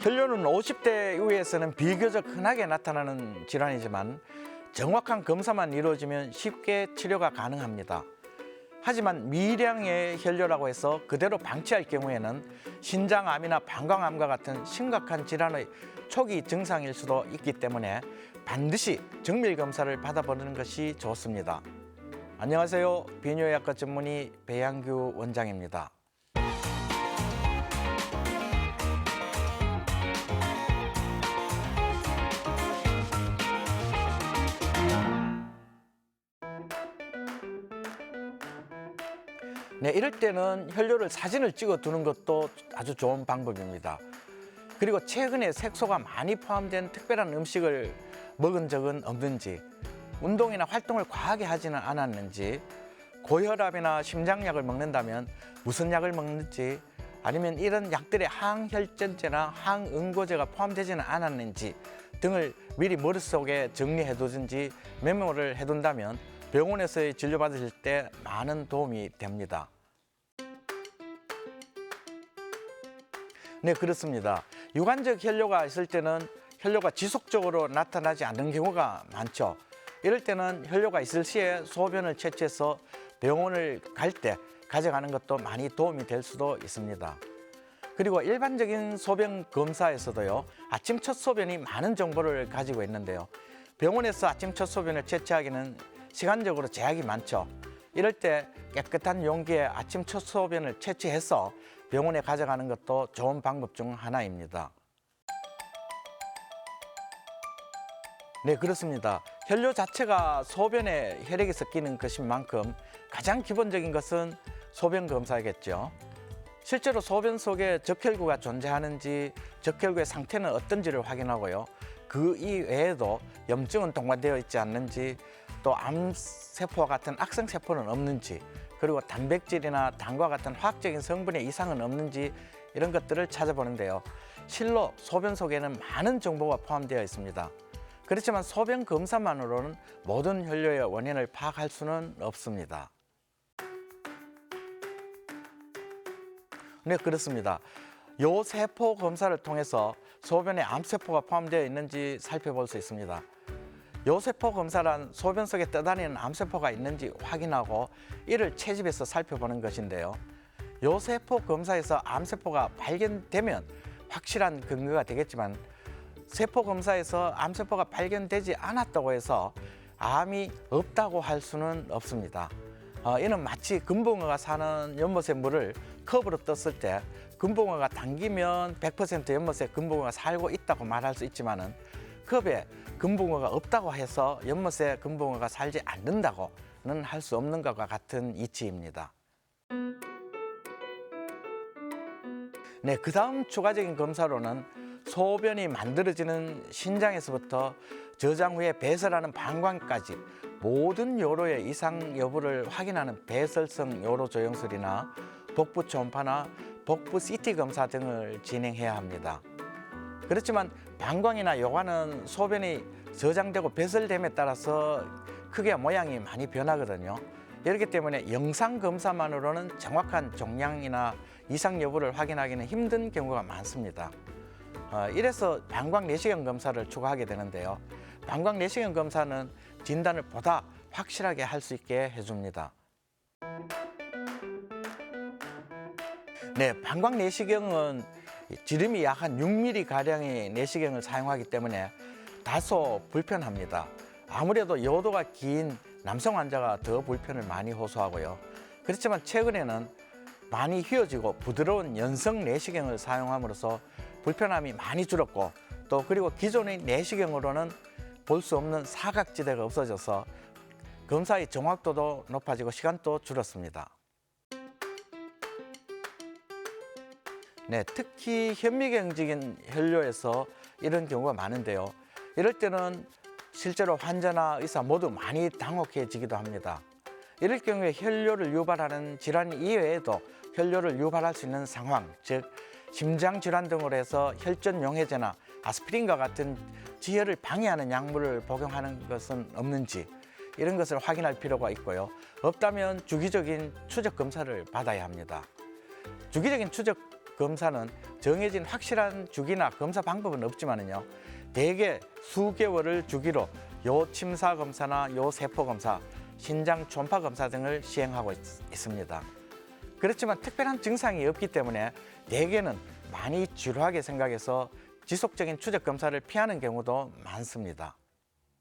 혈뇨는 50대 이후에서는 비교적 흔하게 나타나는 질환이지만 정확한 검사만 이루어지면 쉽게 치료가 가능합니다. 하지만 미량의 혈뇨라고 해서 그대로 방치할 경우에는 신장암이나 방광암과 같은 심각한 질환의 초기 증상일 수도 있기 때문에 반드시 정밀 검사를 받아보는 것이 좋습니다. 안녕하세요. 비뇨의학과 전문의 배양규 원장입니다. 네, 이럴 때는 혈뇨를 사진을 찍어 두는 것도 아주 좋은 방법입니다. 그리고 최근에 색소가 많이 포함된 특별한 음식을 먹은 적은 없는지, 운동이나 활동을 과하게 하지는 않았는지, 고혈압이나 심장약을 먹는다면 무슨 약을 먹는지, 아니면 이런 약들의 항혈전제나 항응고제가 포함되지는 않았는지 등을 미리 머릿속에 정리해두든지 메모를 해둔다면 병원에서의 진료받으실 때 많은 도움이 됩니다. 네, 그렇습니다. 유관적 혈뇨가 있을 때는 혈뇨가 지속적으로 나타나지 않는 경우가 많죠. 이럴 때는 혈뇨가 있을 시에 소변을 채취해서 병원을 갈 때 가져가는 것도 많이 도움이 될 수도 있습니다. 그리고 일반적인 소변 검사에서도요, 아침 첫 소변이 많은 정보를 가지고 있는데요. 병원에서 아침 첫 소변을 채취하기는 시간적으로 제약이 많죠. 이럴 때 깨끗한 용기에 아침 첫 소변을 채취해서 병원에 가져가는 것도 좋은 방법 중 하나입니다. 네, 그렇습니다. 혈뇨 자체가 소변에 혈액이 섞이는 것인 만큼 가장 기본적인 것은 소변 검사겠죠. 실제로 소변 속에 적혈구가 존재하는지, 적혈구의 상태는 어떤지를 확인하고요. 그 이외에도 염증은 동반되어 있지 않는지, 또 암세포와 같은 악성세포는 없는지, 그리고 단백질이나 당과 같은 화학적인 성분의 이상은 없는지 이런 것들을 찾아보는데요. 실로 소변 속에는 많은 정보가 포함되어 있습니다. 그렇지만 소변 검사만으로는 모든 혈뇨의 원인을 파악할 수는 없습니다. 네, 그렇습니다. 요 세포 검사를 통해서 소변에 암세포가 포함되어 있는지 살펴볼 수 있습니다. 요 세포 검사란 소변 속에 떠다니는 암세포가 있는지 확인하고 이를 채집해서 살펴보는 것인데요. 요 세포 검사에서 암세포가 발견되면 확실한 근거가 되겠지만 세포 검사에서 암세포가 발견되지 않았다고 해서 암이 없다고 할 수는 없습니다. 이는 마치 금붕어가 사는 연못의 물을 컵으로 떴을 때 금붕어가 당기면 100% 연못에 금붕어가 살고 있다고 말할 수 있지만은 컵에 금붕어가 없다고 해서 연못에 금붕어가 살지 않는다고는 할 수 없는 것과 같은 이치입니다. 네, 그 다음 추가적인 검사로는 소변이 만들어지는 신장에서부터 저장 후에 배설하는 방광까지 모든 요로의 이상 여부를 확인하는 배설성 요로 조영술이나 복부 초음파나 복부 CT 검사 등을 진행해야 합니다. 그렇지만 방광이나 요관은 소변이 저장되고 배설됨에 따라서 크기와 모양이 많이 변하거든요. 이렇기 때문에 영상 검사만으로는 정확한 종양이나 이상 여부를 확인하기는 힘든 경우가 많습니다. 이래서 방광 내시경 검사를 추가하게 되는데요. 방광 내시경 검사는 진단을 보다 확실하게 할 수 있게 해줍니다. 네, 방광 내시경은 지름이 약 한 6mm 가량의 내시경을 사용하기 때문에 다소 불편합니다. 아무래도 요도가 긴 남성 환자가 더 불편을 많이 호소하고요. 그렇지만 최근에는 많이 휘어지고 부드러운 연성 내시경을 사용함으로써 불편함이 많이 줄었고, 또 그리고 기존의 내시경으로는 볼 수 없는 사각지대가 없어져서 검사의 정확도도 높아지고 시간도 줄었습니다. 네, 특히 현미경적인 혈뇨에서 이런 경우가 많은데요. 이럴 때는 실제로 환자나 의사 모두 많이 당혹해지기도 합니다. 이럴 경우에 혈뇨를 유발하는 질환 이외에도 혈뇨를 유발할 수 있는 상황, 즉 심장질환 등으로 해서 혈전용해제나 아스피린과 같은 지혈을 방해하는 약물을 복용하는 것은 없는지 이런 것을 확인할 필요가 있고요. 없다면 주기적인 추적 검사를 받아야 합니다. 주기적인 추적 검사는 정해진 확실한 주기나 검사 방법은 없지만은요, 대개 수개월을 주기로 요 침사 검사나 요 세포 검사, 신장 초음파 검사 등을 시행하고 있습니다. 그렇지만 특별한 증상이 없기 때문에 대개는 많이 지루하게 생각해서 지속적인 추적 검사를 피하는 경우도 많습니다.